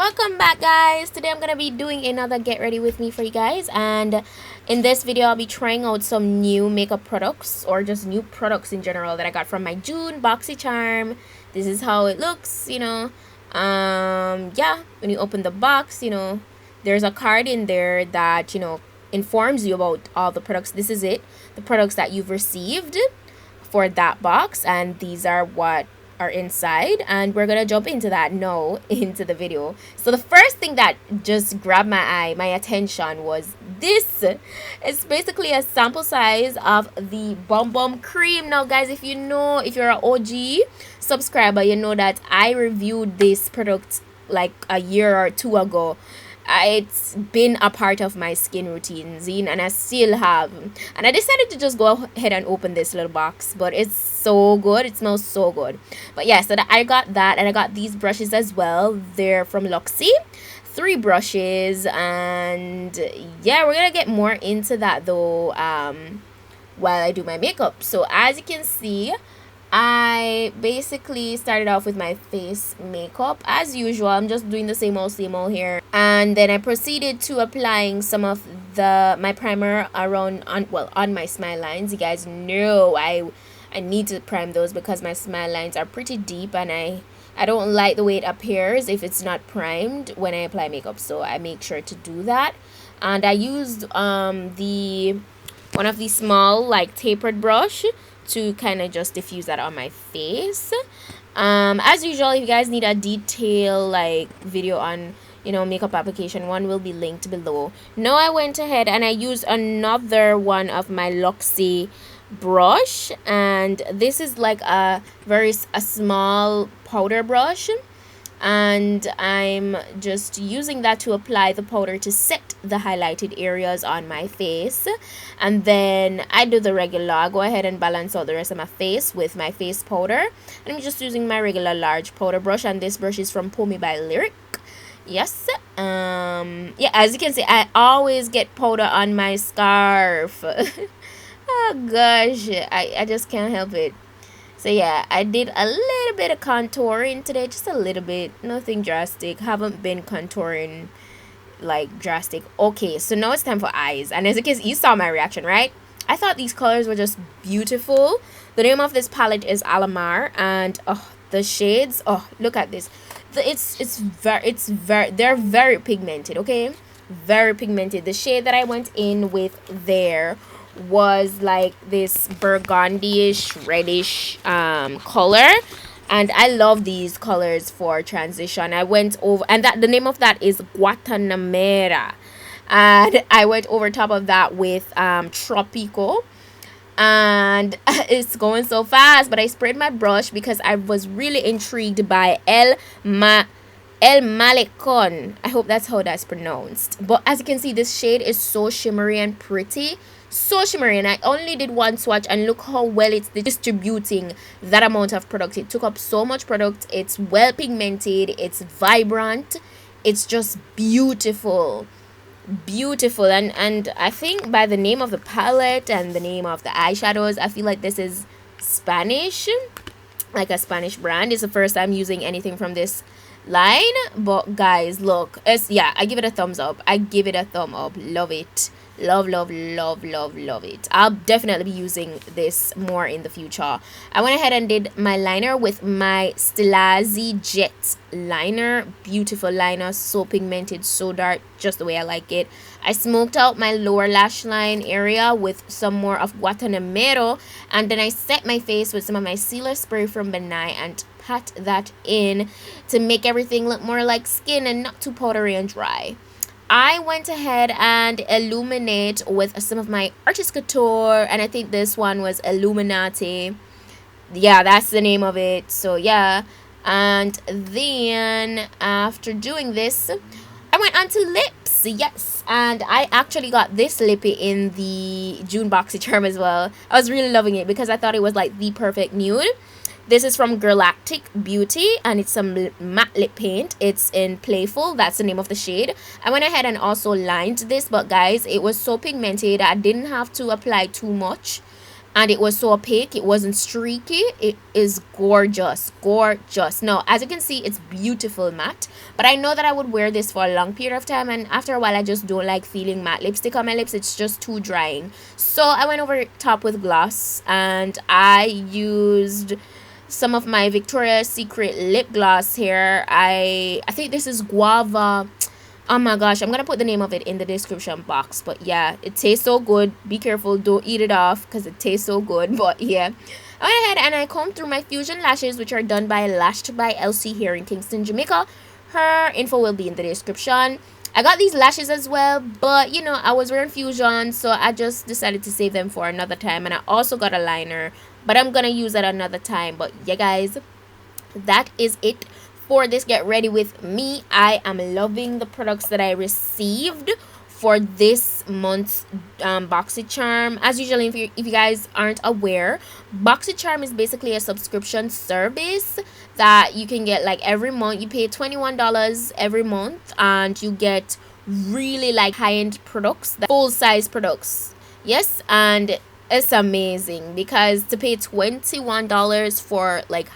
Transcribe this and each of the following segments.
Welcome back, guys. Today I'm gonna be doing another get ready with me for you guys, and in this video I'll be trying out some new makeup products or just new products in general that I got from my June boxy charm. This is how it looks, yeah, when you open the box, there's a card in there that informs you about all the products. This is it, the products that you've received for that box, and these are what are inside, and we're gonna jump into that now into the video. So the first thing that just grabbed my attention was this. It's basically a sample size of the Balm Cream. Now guys, if you're an OG subscriber, you know that I reviewed this product like a year or two ago. It's been a part of my skin routine, and I still have, and I decided to just go ahead and open this little box, but it's so good. It smells so good. But yeah, so I got that, and I got these brushes as well. They're from Luxie, 3 brushes, and yeah, we're gonna get more into that though while I do my makeup. So as you can see, I basically started off with my face makeup as usual. I'm just doing the same old here, and then I proceeded to applying some of my primer on my smile lines. You guys know I need to prime those because my smile lines are pretty deep, and I don't like the way it appears if it's not primed when I apply makeup, so I make sure to do that. And I used one of the small like tapered brush to kind of just diffuse that on my face. As usual, if you guys need a detailed like video on makeup application, one will be linked below. Now I went ahead and I used another one of my Luxie brush, and this is like a small powder brush, and I'm just using that to apply the powder to set the highlighted areas on my face. And then I do the regular, I go ahead and balance out the rest of my face with my face powder, and I'm just using my regular large powder brush, and this brush is from Pomi by Lyric. Yes, yeah, as you can see, I always get powder on my scarf. Oh gosh, I just can't help it. So yeah, I did a little bit of contouring today, just a little bit, nothing drastic. Haven't been contouring like drastic. Okay, so now it's time for eyes, and as you saw my reaction, right? I thought these colors were just beautiful. The name of this palette is Alamar, and the shades, look at this. They're very pigmented. Okay, very pigmented. The shade that I went in with there was like this burgundy-ish reddish color, and I love these colors for transition. I went over, and the name of that is Guatanamera, and I went over top of that with Tropico, and it's going so fast, but I sprayed my brush because I was really intrigued by Malecon. I hope that's how that's pronounced. But as you can see, this shade is so shimmery and pretty, so shimmery, and I only did one swatch, and look how well it's distributing that amount of product. It took up so much product. It's well pigmented, it's vibrant, it's just beautiful, and I think by the name of the palette and the name of the eyeshadows, I feel like this is Spanish, like a Spanish brand. It's the first time using anything from this line, but guys, look, I give it a thumbs up. Love it. Love it. I'll definitely be using this more in the future. I went ahead and did my liner with my Stilazzi Gel Liner. Beautiful liner, so pigmented, so dark, just the way I like it. I smoked out my lower lash line area with some more of Guatanamera, and then I set my face with some of my sealer spray from Benai and pat that in to make everything look more like skin and not too powdery and dry. I went ahead and illuminate with some of my Artiste Couture, and I think this one was Illuminati. Yeah, that's the name of it. So yeah, and then after doing this, I went on to lips. Yes, and I actually got this lippy in the June boxy charm as well. I was really loving it because I thought it was like the perfect nude. This is from Girlactick Beauty, and it's some matte lip paint. It's in Playful, that's the name of the shade. I went ahead and also lined this, but guys, it was so pigmented I didn't have to apply too much. and it was so opaque, it wasn't streaky. It is gorgeous, gorgeous. Now as you can see, it's beautiful matte, but I know that I would wear this for a long period of time, and after a while I just don't like feeling matte lipstick on my lips. It's just too drying. So I went over top with gloss, and I used some of my Victoria's Secret lip gloss here. I think this is guava. Oh my gosh, I'm gonna put the name of it in the description box. But yeah, it tastes so good. Be careful, don't eat it off because it tastes so good. But yeah, I went ahead and I combed through my fusion lashes, which are done by Lashed by Elsie here in Kingston, Jamaica. Her info will be in the description. I got these lashes as well, but you know, I was wearing fusion, so I just decided to save them for another time. And I also got a liner, but I'm gonna use that another time. But yeah guys, that is it for this Get Ready With Me. I am loving the products that I received for this month's BoxyCharm. As usual, if you guys aren't aware, BoxyCharm is basically a subscription service that you can get like every month. You pay $21 every month and you get really like high-end products, full-size products. Yes, and it's amazing because to pay $21 for like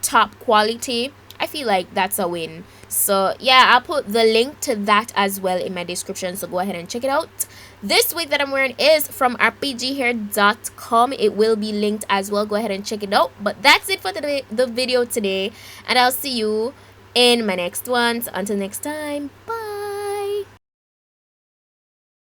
top quality, I feel like that's a win. So yeah, I'll put the link to that as well in my description, so go ahead and check it out. This wig that I'm wearing is from rpghair.com. It will be linked as well. Go ahead and check it out. But that's it for the video today, and I'll see you in my next ones. Until next time, bye.